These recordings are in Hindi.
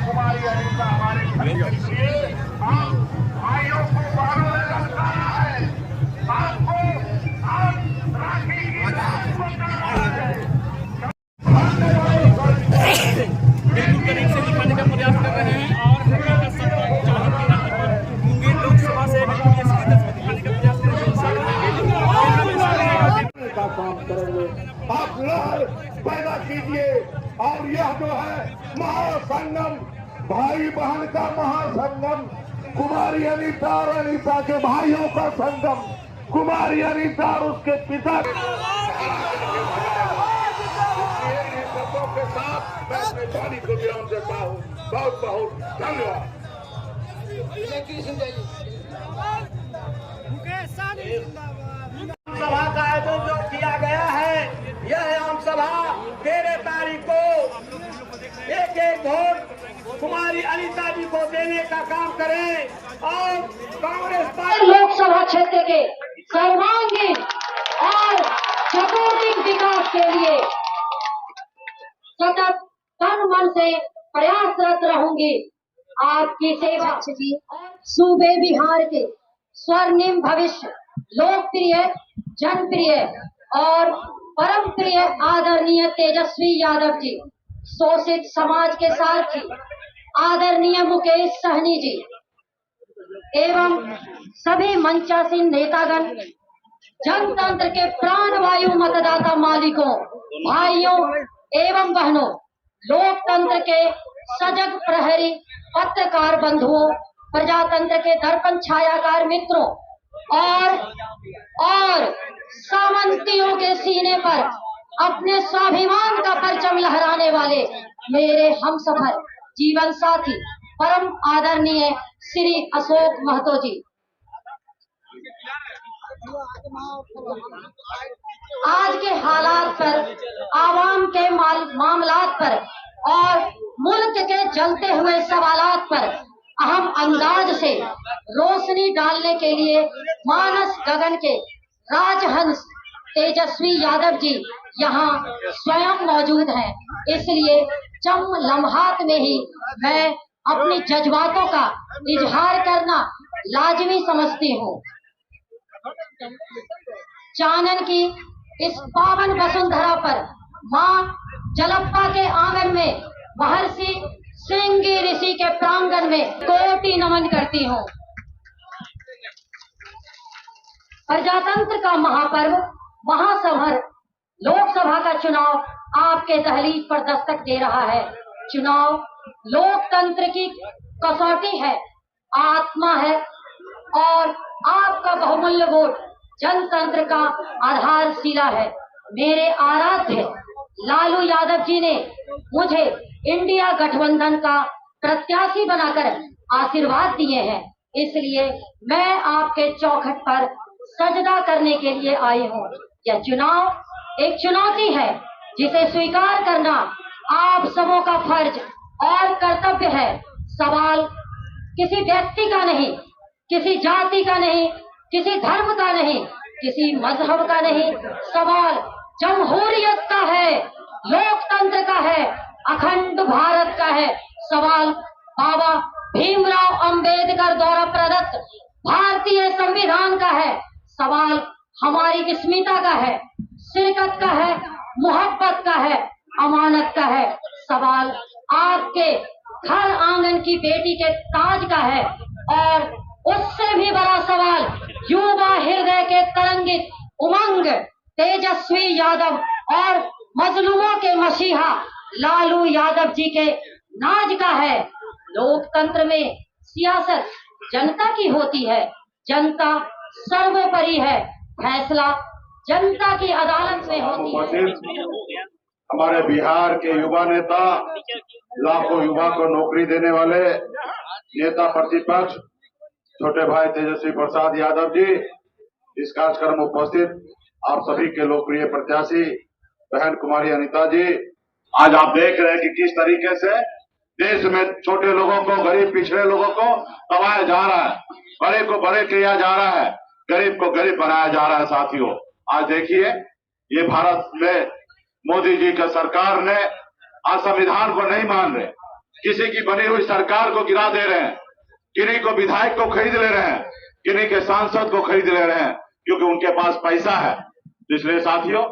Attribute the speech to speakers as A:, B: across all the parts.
A: कुमारी अनिता हमारे भाइयों को बाहर ललकारा है, आपको आप राखी की
B: बिल्कुल करीब से दिखाने का प्रयास कर रहे हैं और मुंगेर लोकसभा से दिखाने का प्रयास कर रहे हैं।
A: का काम करेंगे, आप लहर पैदा कीजिए और यह जो है महासंगम, भाई बहन का महासंगम, कुमारी अनीता और अनीता के भाइयों का संगम, कुमारी अनीता और उसके पिता के साथ मैं अपने वाणी को विराम देता हूँ। बहुत बहुत धन्यवाद। सभा का आयोजन जो किया गया है, यह आम सभा 13 तारीख को एक वोट कुमारी अनीता जी को देने का काम करें और कांग्रेस पार्टी
C: लोकसभा क्षेत्र के सर्वांगीण और चतुर्दिक विकास के लिए सतत तन मन से प्रयासरत रहूंगी। आपकी सेवा सूबे बिहार के स्वर्णिम भविष्य, लोकप्रिय, जनप्रिय और परम प्रिय आदरणीय तेजस्वी यादव जी, शोषित समाज के सारथी आदरणीय मुकेश सहनी जी एवं सभी मंचासीन नेतागण, जनतंत्र के प्राणवायु मतदाता मालिकों, भाइयों एवं बहनों, लोकतंत्र के सजग प्रहरी पत्रकार बंधुओं, प्रजातंत्र के दर्पण छायाकार मित्रों और सामंतियों के सीने पर अपने स्वाभिमान का परचम लहराने वाले मेरे हमसफर जीवन साथी परम आदरणीय श्री अशोक महतो जी, आज के हालात पर, आवाम के मामलात पर और मुल्क के जलते हुए सवालात पर अहम अंदाज से रोशनी डालने के लिए मानस गगन के राजहंस तेजस्वी यादव जी यहाँ स्वयं मौजूद हैं। इसलिए चंद लम्हात में ही मैं अपनी जज्बातों का इजहार करना लाजमी समझती हूँ। चानन की इस पावन वसुंधरा पर माँ जलप्पा के आंगन में, महर्षि श्रृंगी ऋषि के प्रांगण में कोटि नमन करती हूँ। प्रजातंत्र का महापर्व महासमर लोकसभा का चुनाव आपके दहलीज पर दस्तक दे रहा है। चुनाव लोकतंत्र की कसौटी है, आत्मा है और आपका बहुमूल्य वोट जनतंत्र का आधारशिला है। मेरे आराध्य लालू यादव जी ने मुझे इंडिया गठबंधन का प्रत्याशी बनाकर आशीर्वाद दिए हैं, इसलिए मैं आपके चौखट पर सजदा करने के लिए आई हूँ। यह चुनाव एक चुनौती है जिसे स्वीकार करना आप सबों का फर्ज और कर्तव्य है। सवाल किसी व्यक्ति का नहीं, किसी जाति का नहीं, किसी धर्म का नहीं, किसी मजहब का नहीं, सवाल जमहूरियत का है, लोकतंत्र का है, अखंड भारत का है। सवाल बाबा भीमराव अंबेडकर द्वारा प्रदत्त भारतीय संविधान का है। सवाल हमारी अस्मिता का है, शिरकत का है, मोहब्बत का है, अमानत का है। सवाल आपके घर आंगन की बेटी के ताज का है। और उससे भी बड़ा सवाल युवा हृदय के तरंगित उमंग तेजस्वी यादव और मजलूमों के मसीहा लालू यादव जी के नाज का है। लोकतंत्र में सियासत जनता की होती है, जनता सर्वोपरि है, फैसला जनता की अदालत में होती है।
A: हमारे बिहार के युवा नेता, लाखों युवा को नौकरी देने वाले नेता प्रतिपक्ष छोटे भाई तेजस्वी प्रसाद यादव जी, इस कार्यक्रम में उपस्थित आप सभी के लोकप्रिय प्रत्याशी बहन कुमारी अनीता जी, आज आप देख रहे हैं कि किस तरीके से देश में छोटे लोगों को, गरीब पिछड़े लोगों को दबाया जा रहा है, बड़े को बड़े किया जा रहा है, गरीब को गरीब बनाया जा रहा है। साथियों, आज देखिए ये भारत में मोदी जी का सरकार ने आज संविधान को नहीं मान रहे, किसी की बनी हुई सरकार को गिरा दे रहे हैं, किन्हीं को विधायक को खरीद ले रहे हैं, किन्हीं के सांसद को खरीद ले रहे हैं, क्योंकि उनके पास पैसा है। इसलिए साथियों,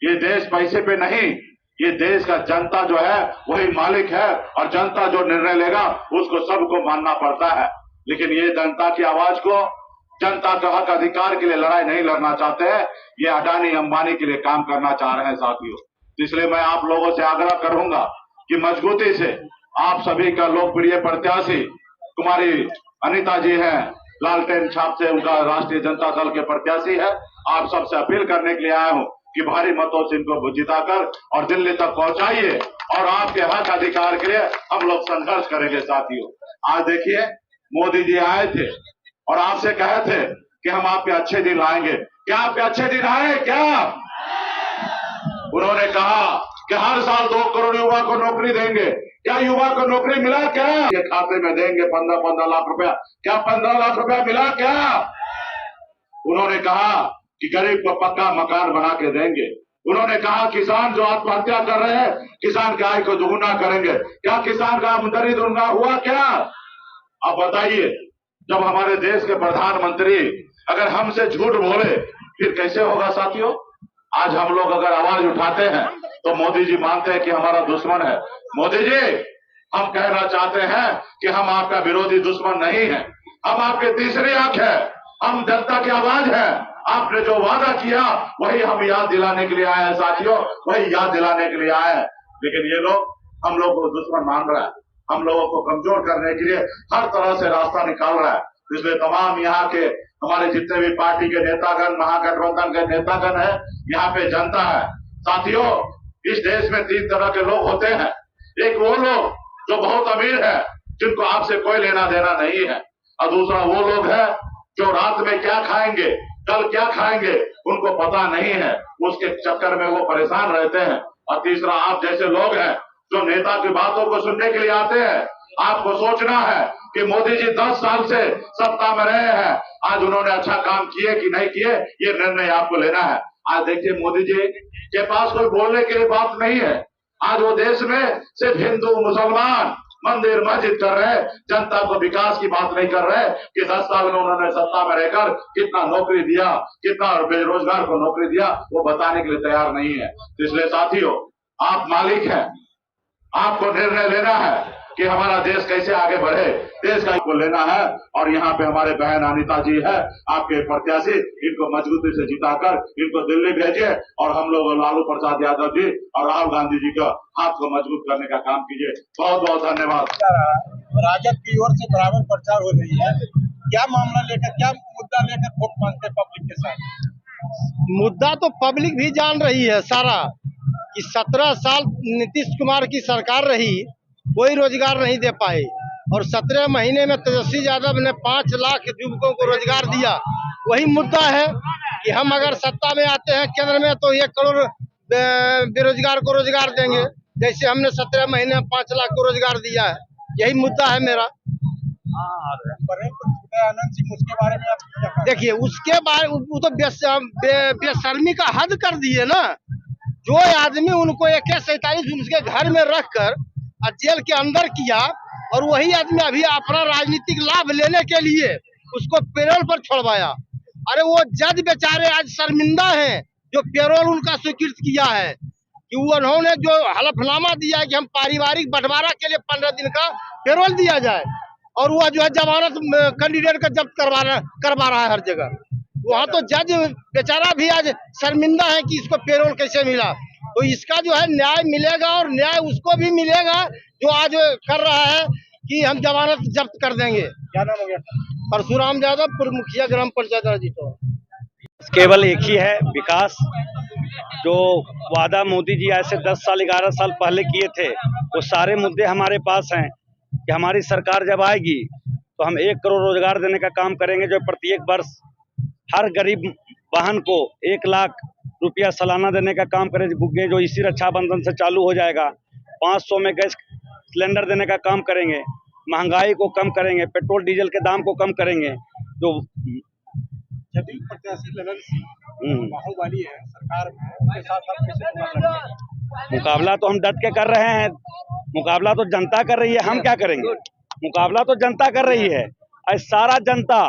A: ये देश पैसे पे नहीं, ये देश का जनता जो है वही मालिक है, और जनता जो निर्णय लेगा उसको सबको मानना पड़ता है। लेकिन ये जनता की आवाज को, जनता का हक अधिकार के लिए लड़ाई नहीं लड़ना चाहते हैं, ये अडानी अंबानी के लिए काम करना चाह रहे हैं। साथियों, इसलिए मैं आप लोगों से आग्रह करूंगा कि मजबूती से आप सभी का लोकप्रिय प्रत्याशी कुमारी अनीता जी हैं, लालटेन छाप से उनका राष्ट्रीय जनता दल के प्रत्याशी है। आप सबसे अपील करने के लिए आया हूं कि भारी मतों से इनको जिताकर और दिल्ली तक पहुंचाइए, और आपके हक अधिकार के लिए हम लोग संघर्ष करेंगे। साथियों, आज देखिए मोदी जी आए थे और आपसे कहे थे कि हम आपके अच्छे दिन लाएंगे। क्या आपके अच्छे दिन आए? क्या उन्होंने कहा कि हर साल 2 करोड़ युवा को नौकरी देंगे। क्या युवा को नौकरी मिला? क्या ये खाते में देंगे 15-15 लाख रुपया? क्या 15 लाख रुपया मिला? क्या उन्होंने कहा कि गरीब को पक्का मकान बना के देंगे। उन्होंने कहा किसान जो आत्महत्या कर रहे हैं, किसान की आय को दोगुना करेंगे। क्या किसान का आमदनी दोगुना हुआ? क्या अब बताइए, जब हमारे देश के प्रधानमंत्री अगर हमसे झूठ बोले फिर कैसे होगा? साथियों, आज हम लोग अगर आवाज उठाते हैं तो मोदी जी मानते हैं कि हमारा दुश्मन है। मोदी जी, हम कहना चाहते हैं कि हम आपका विरोधी दुश्मन नहीं है, हम आपके तीसरी आंख है, हम जनता की आवाज है। आपने जो वादा किया वही हम याद दिलाने के लिए आए हैं। साथियों, वही याद दिलाने के लिए आए हैं। लेकिन ये लोग हम लोग को दुश्मन मान रहा है, हम लोगों को कमजोर करने के लिए हर तरह से रास्ता निकाल रहा है। इसलिए तमाम यहाँ के हमारे जितने भी पार्टी के नेतागण, महागठबंधन के नेतागण है, यहाँ पे जनता है। साथियों, इस देश में 3 तरह के लोग होते हैं। एक वो लोग जो बहुत अमीर है, जिनको आपसे कोई लेना देना नहीं है, और दूसरा वो लोग है जो रात में क्या खाएंगे, कल क्या खाएंगे, उनको पता नहीं है, उसके चक्कर में वो परेशान रहते हैं। और तीसरा आप जैसे लोग हैं जो नेता की बातों को सुनने के लिए आते हैं। आपको सोचना है कि मोदी जी 10 साल से सत्ता में रहे हैं, आज उन्होंने अच्छा काम किए कि नहीं किए, ये निर्णय आपको लेना है। आज देखिए मोदी जी के पास कोई बोलने के लिए बात नहीं है। आज वो देश में सिर्फ हिंदू मुसलमान मंदिर मस्जिद कर रहे, जनता को विकास की बात नहीं कर रहे कि 10 साल में उन्होंने सत्ता में रहकर कितना नौकरी दिया, कितना बेरोजगार को नौकरी दिया, वो बताने के लिए तैयार नहीं है। इसलिए साथियों, आप मालिक हैं, आपको निर्णय लेना है कि हमारा देश कैसे आगे बढ़े, देश का को लेना है। और यहाँ पे हमारे बहन अनीता जी है, आपके प्रत्याशी, इनको मजबूती से जिताकर इनको दिल्ली भेजिए, और हम लोग लालू प्रसाद यादव जी और राहुल गांधी जी का हाथ को मजबूत करने का काम कीजिए। बहुत बहुत धन्यवाद।
D: राजद की ओर से बराबर प्रचार हो रही है, क्या मामला लेकर, क्या मुद्दा लेकर वोट मांगते पब्लिक के साथ?
E: मुद्दा तो पब्लिक भी जान रही है सारा कि 17 साल नीतीश कुमार की सरकार रही, कोई रोजगार नहीं दे पाए, और 17 महीने में तेजस्वी यादव ने 5 लाख युवकों को रोजगार दिया। वही मुद्दा है कि हम अगर सत्ता में आते हैं केंद्र में तो 1 करोड़ बेरोजगार को रोजगार देंगे, जैसे हमने 17 महीने में 5 लाख को रोजगार दिया है। यही मुद्दा है मेरा।
D: आनंद सिंह, उसके बारे में आप
E: देखिए उसके बाद वो तो बेशर्मी का हद कर दिए ना। जो आदमी उनको 47 उसके घर में रखकर और जेल के अंदर किया, और वही आदमी अभी अपना राजनीतिक लाभ लेने के लिए उसको पेरोल पर छोड़वाया। अरे वो जज बेचारे आज शर्मिंदा हैं जो पेरोल उनका स्वीकृत किया है, कि उन्होंने जो हलफनामा दिया है कि हम पारिवारिक बंटवारा के लिए 15 दिन का पेरोल दिया जाए, और वह जो है जमानत कैंडिडेट का जब्त करवा रहा है हर जगह। वहाँ तो जज बेचारा भी आज शर्मिंदा है कि इसको पेरोल कैसे मिला। तो इसका जो है न्याय मिलेगा, और न्याय उसको भी मिलेगा जो आज कर रहा है कि हम जमानत जब्त कर देंगे।
D: क्या नाम हो गया?
E: परशुराम यादव, पूर्व मुखिया ग्राम पंचायत राजीतो।
F: केवल एक ही है, विकास। जो वादा मोदी जी आज से 10 साल 11 साल पहले किए थे, वो सारे मुद्दे हमारे पास हैं कि हमारी सरकार जब आएगी तो हम 1 करोड़ रोजगार देने का काम करेंगे, जो प्रत्येक वर्ष हर गरीब वाहन को 1 लाख रुपया सालाना देने का काम करेंगे, जो इसी रक्षाबंधन से चालू हो जाएगा। 500 में गैस सिलेंडर देने का काम करेंगे, महंगाई को कम करेंगे, पेट्रोल डीजल के दाम को कम करेंगे। जो
D: जदयू प्रत्याशी ललन सिंह बाहुबली है सरकार में, उनके साथ आप कैसे मुकाबला करेंगे?
F: मुकाबला तो हम डट के कर रहे हैं, मुकाबला तो जनता कर रही है, हम क्या करेंगे? मुकाबला तो जनता कर रही है। आज सारा जनता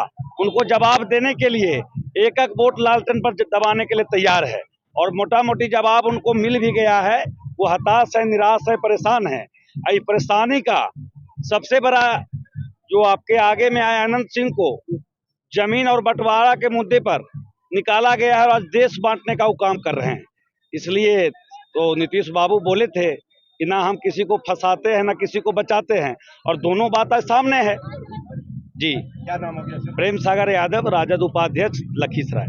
F: उनको जवाब देने के लिए एक एक वोट लालटेन पर दबाने के लिए तैयार है, और मोटा मोटी जवाब उनको मिल भी गया है। वो हताश है, निराश है, परेशान है। इस परेशानी का सबसे बड़ा जो आपके आगे में आया, अनंत सिंह को जमीन और बंटवारा के मुद्दे पर निकाला गया है, और आज देश बांटने का वो काम कर रहे हैं। इसलिए तो नीतीश बाबू बोले थे कि ना हम किसी को फंसाते हैं ना किसी को बचाते हैं, और दोनों बात आज सामने है जी।
D: क्या नाम हो गया सर?
F: प्रेम सागर यादव, राजद उपाध्यक्ष, लखीसराय।